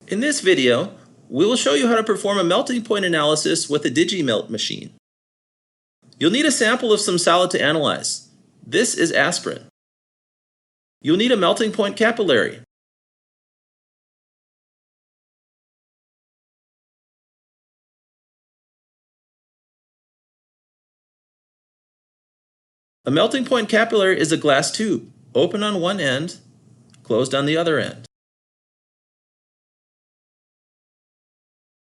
In this video, we will show you how to perform a melting point analysis with a DigiMelt machine. You'll need a sample of some solid to analyze. This is aspirin. You'll need a melting point capillary. A melting point capillary is a glass tube, open on one end, closed on the other end.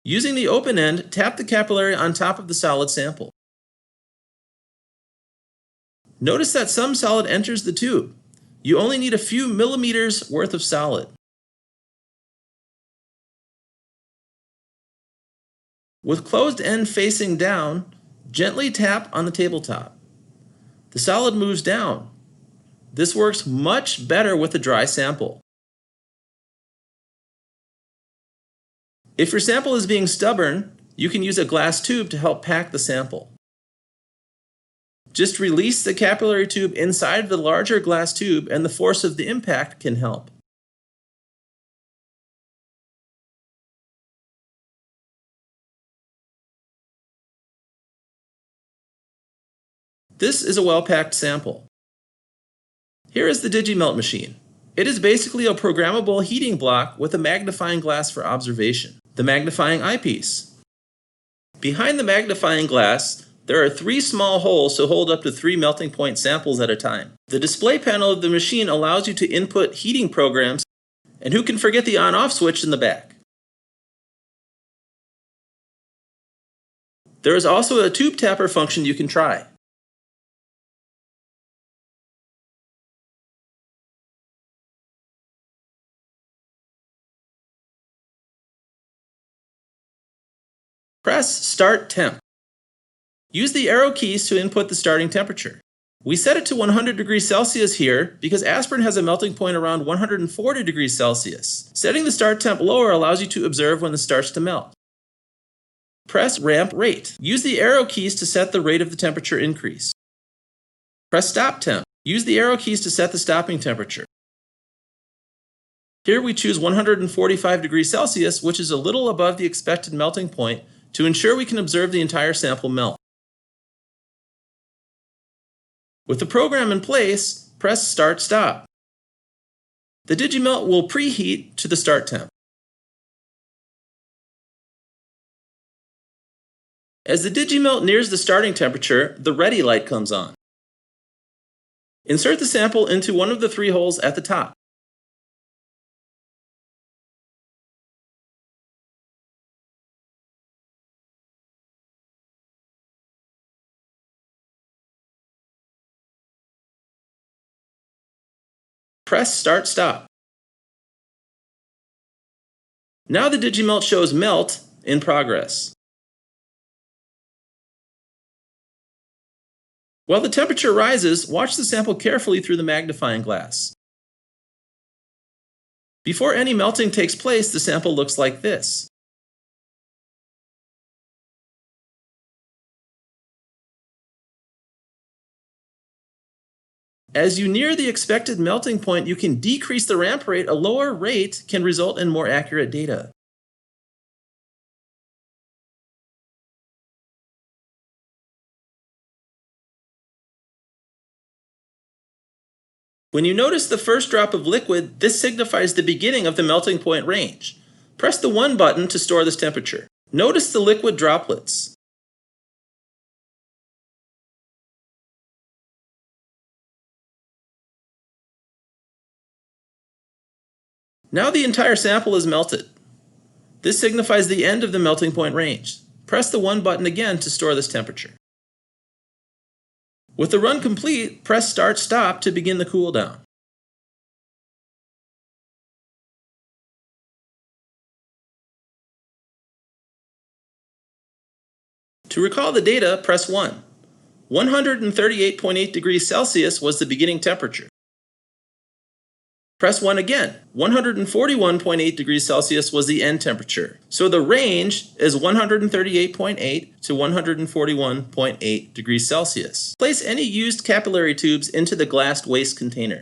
Using the open end, tap the capillary on top of the solid sample. Notice that some solid enters the tube. You only need a few millimeters worth of solid. With closed end facing down, gently tap on the tabletop. The solid moves down. This works much better with a dry sample. If your sample is being stubborn, you can use a glass tube to help pack the sample. Just release the capillary tube inside the larger glass tube and the force of the impact can help. This is a well-packed sample. Here is the DigiMelt machine. It is basically a programmable heating block with a magnifying glass for observation. The magnifying eyepiece. Behind the magnifying glass, there are 3 small holes to hold up to 3 melting point samples at a time. The display panel of the machine allows you to input heating programs, and who can forget the on-off switch in the back? There is also a tube tapper function you can try. Press Start Temp. Use the arrow keys to input the starting temperature. We set it to 100 degrees Celsius here because aspirin has a melting point around 140 degrees Celsius. Setting the start temp lower allows you to observe when it starts to melt. Press Ramp Rate. Use the arrow keys to set the rate of the temperature increase. Press Stop Temp. Use the arrow keys to set the stopping temperature. Here we choose 145 degrees Celsius, which is a little above the expected melting point, to ensure we can observe the entire sample melt. With the program in place, press Start Stop. The DigiMelt will preheat to the start temp. As the DigiMelt nears the starting temperature, the Ready light comes on. Insert the sample into one of the 3 holes at the top. Press Start Stop. Now the DigiMelt shows Melt in progress. While the temperature rises, watch the sample carefully through the magnifying glass. Before any melting takes place, the sample looks like this. As you near the expected melting point, you can decrease the ramp rate. A lower rate can result in more accurate data. When you notice the first drop of liquid, this signifies the beginning of the melting point range. Press the 1 button to store this temperature. Notice the liquid droplets. Now the entire sample is melted. This signifies the end of the melting point range. Press the 1 button again to store this temperature. With the run complete, press Start Stop to begin the cool down. To recall the data, press 1. 138.8 degrees Celsius was the beginning temperature. Press 1 again. 141.8 degrees Celsius was the end temperature. So the range is 138.8 to 141.8 degrees Celsius. Place any used capillary tubes into the glassed waste container.